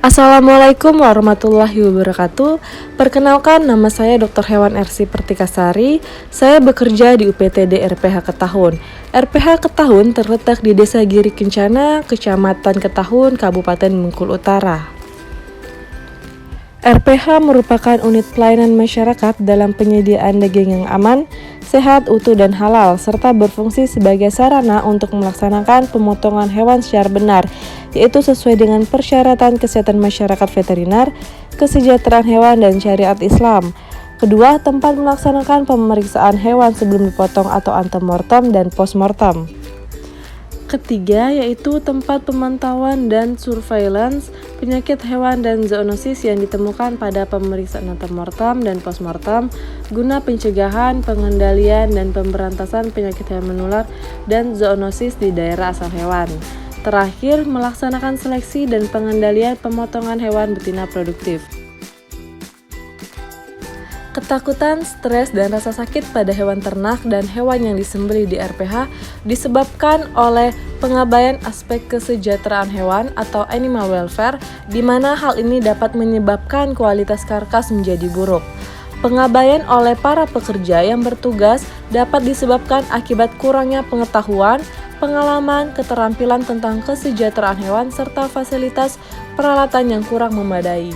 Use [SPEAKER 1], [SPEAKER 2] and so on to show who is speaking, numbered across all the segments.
[SPEAKER 1] Assalamualaikum warahmatullahi wabarakatuh. Perkenalkan, nama saya Dr. Hewan Ersi Pertikasari. Saya bekerja di UPTD RPH Ketahun. RPH Ketahun terletak di Desa Giri Kencana, Kecamatan Ketahun, Kabupaten Bengkulu Utara. RPH merupakan unit pelayanan masyarakat dalam penyediaan daging yang aman, sehat, utuh, dan halal, serta berfungsi sebagai sarana untuk melaksanakan pemotongan hewan secara benar, yaitu sesuai dengan persyaratan kesehatan masyarakat veteriner, kesejahteraan hewan, dan syariat Islam. Kedua, tempat melaksanakan pemeriksaan hewan sebelum dipotong atau antemortem dan postmortem. Ketiga, yaitu tempat pemantauan dan surveillance penyakit hewan dan zoonosis yang ditemukan pada pemeriksaan antemortem dan postmortem guna pencegahan, pengendalian, dan pemberantasan penyakit hewan menular dan zoonosis di daerah asal hewan. Terakhir, melaksanakan seleksi dan pengendalian pemotongan hewan betina produktif. Ketakutan, stres, dan rasa sakit pada hewan ternak dan hewan yang disembelih di RPH disebabkan oleh pengabaian aspek kesejahteraan hewan atau animal welfare, di mana hal ini dapat menyebabkan kualitas karkas menjadi buruk. Pengabaian oleh para pekerja yang bertugas dapat disebabkan akibat kurangnya pengetahuan, pengalaman, keterampilan tentang kesejahteraan hewan, serta fasilitas peralatan yang kurang memadai.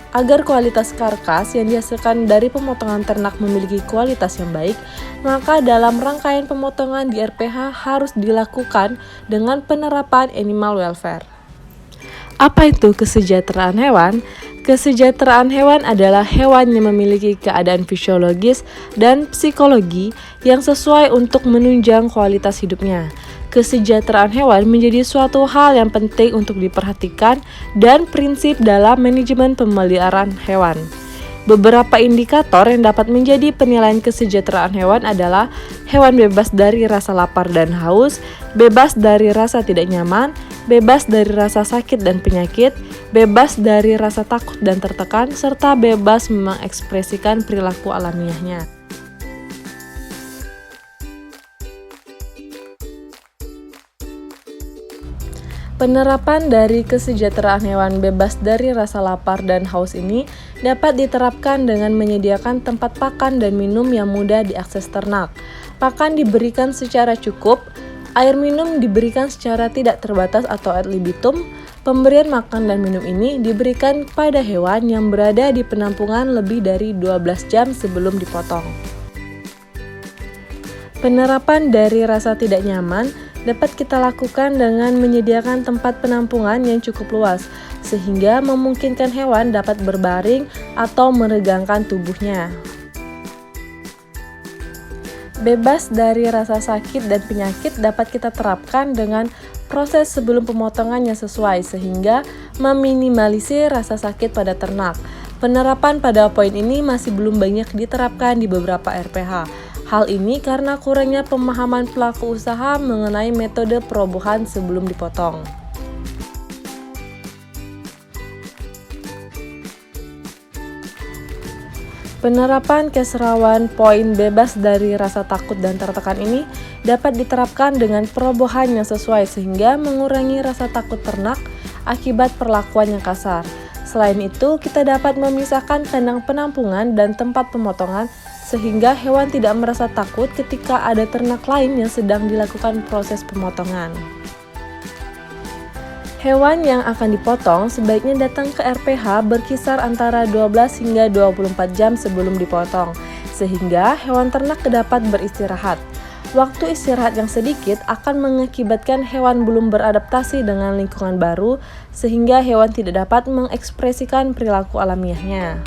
[SPEAKER 1] Agar kualitas karkas yang dihasilkan dari pemotongan ternak memiliki kualitas yang baik, maka dalam rangkaian pemotongan di RPH harus dilakukan dengan penerapan animal welfare. Apa itu kesejahteraan hewan? Kesejahteraan hewan adalah hewan yang memiliki keadaan fisiologis dan psikologi yang sesuai untuk menunjang kualitas hidupnya. Kesejahteraan hewan menjadi suatu hal yang penting untuk diperhatikan dan prinsip dalam manajemen pemeliharaan hewan. Beberapa indikator yang dapat menjadi penilaian kesejahteraan hewan adalah hewan bebas dari rasa lapar dan haus, bebas dari rasa tidak nyaman, bebas dari rasa sakit dan penyakit, bebas dari rasa takut dan tertekan, serta bebas mengekspresikan perilaku alamiahnya. Penerapan dari kesejahteraan hewan bebas dari rasa lapar dan haus ini dapat diterapkan dengan menyediakan tempat pakan dan minum yang mudah diakses ternak. Pakan diberikan secara cukup, air minum diberikan secara tidak terbatas atau ad libitum. Pemberian makan dan minum ini diberikan pada hewan yang berada di penampungan lebih dari 12 jam sebelum dipotong. Penerapan dari rasa tidak nyaman dapat kita lakukan dengan menyediakan tempat penampungan yang cukup luas, sehingga memungkinkan hewan dapat berbaring atau meregangkan tubuhnya. Bebas dari rasa sakit dan penyakit dapat kita terapkan dengan proses sebelum pemotongan yang sesuai, sehingga meminimalisir rasa sakit pada ternak. Penerapan pada poin ini masih belum banyak diterapkan di beberapa RPH. Hal ini karena kurangnya pemahaman pelaku usaha mengenai metode perobohan sebelum dipotong. Penerapan keserawan poin bebas dari rasa takut dan tertekan ini dapat diterapkan dengan perobohan yang sesuai sehingga mengurangi rasa takut ternak akibat perlakuan yang kasar. Selain itu, kita dapat memisahkan kandang penampungan dan tempat pemotongan sehingga hewan tidak merasa takut ketika ada ternak lain yang sedang dilakukan proses pemotongan. Hewan yang akan dipotong sebaiknya datang ke RPH berkisar antara 12 hingga 24 jam sebelum dipotong, sehingga hewan ternak dapat beristirahat. Waktu istirahat yang sedikit akan mengakibatkan hewan belum beradaptasi dengan lingkungan baru, sehingga hewan tidak dapat mengekspresikan perilaku alamiahnya.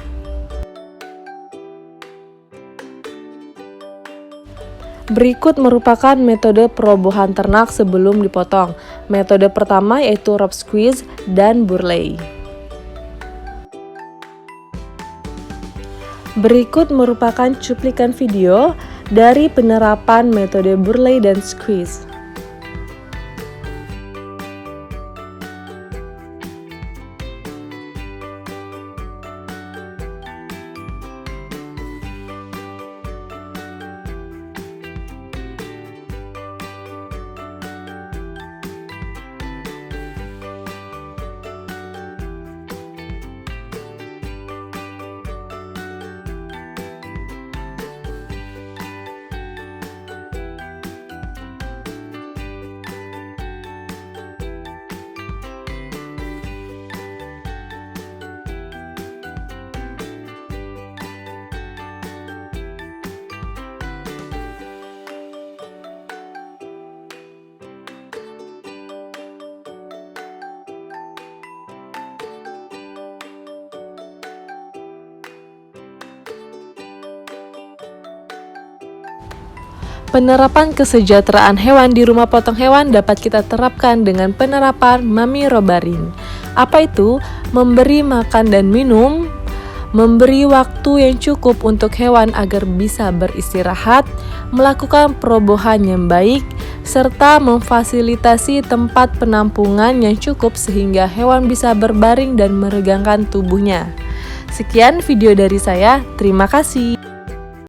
[SPEAKER 1] Berikut merupakan metode perobohan ternak sebelum dipotong. Metode pertama yaitu rope squeeze dan burley. Berikut merupakan cuplikan video dari penerapan metode burley dan squeeze. Penerapan kesejahteraan hewan di rumah potong hewan dapat kita terapkan dengan penerapan Mami Robarin. Apa itu? Memberi makan dan minum, memberi waktu yang cukup untuk hewan agar bisa beristirahat, melakukan perobohan yang baik, serta memfasilitasi tempat penampungan yang cukup sehingga hewan bisa berbaring dan meregangkan tubuhnya. Sekian video dari saya, terima kasih.